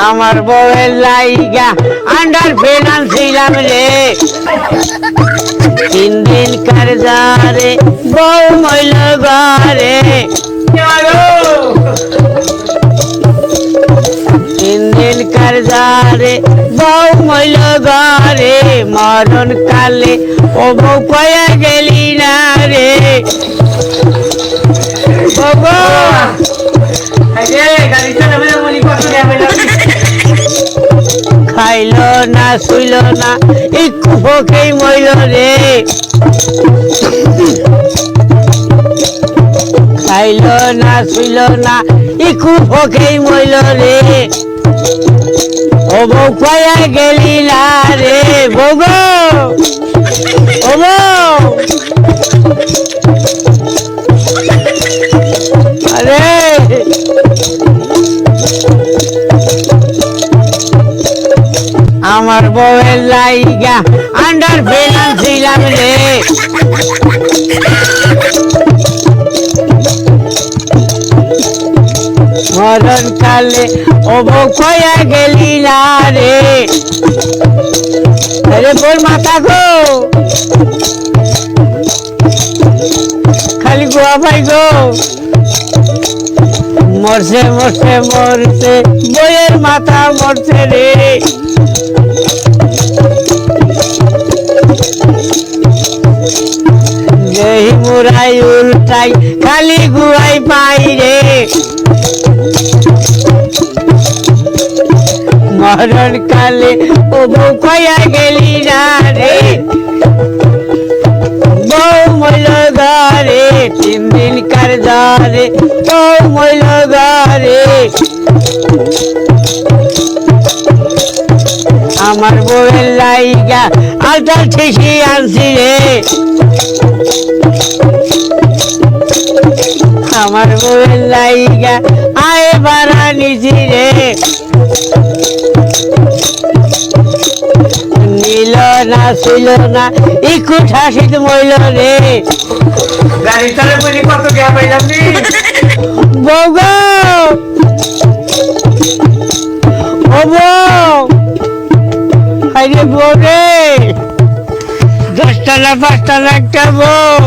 আমার বউয়ের লাইগা আন্ডার ফিনান্স ছিলাম রে 3 দিন কারজারে বউ মইল ঘরে 3 দিন কারজারে বউ মইল ঘরে মরণ কালে ও বউ কয়া গেলি না রে বাবা খাইল না শুইল না একটু ভোকেই মইল রে খাইল না শুইল না একটু ভোকেই মইল রে ও বউ কয়া গেলি না রে বউ ও বউ আরে আমার বউয়ের লাইগা আন্ডার ফিনান্স ছিলাম রে মরণ কালে ও বউ কয়া গেলি না রে আরে বল মাথা গো খালি গোয়া ভাই গো মরছে মরছে মরছে বইয়ের মাথা মরছে রে যেই মুরাই উল্টাই খালি গুয়াই পাই রে মরণ কালে ও বউ কয়া গেলি না রে বউ মইল ঘরে 3 দিন কারজারে বউ মইল ঘরে আমার বউয়ের লাইগা আলটার ঠিসি আনছি রে আমার বউয়ের লাইগা আয় বাড়া নিছি রে নীল না শুইল না একটু ঠাসিত মইল রে গাড়ি চালে বলি কত গিয়া পাইলাম নি বউ গো ও বউ আরে বউ রে 10 টাকা 5 টাকা একটা বউ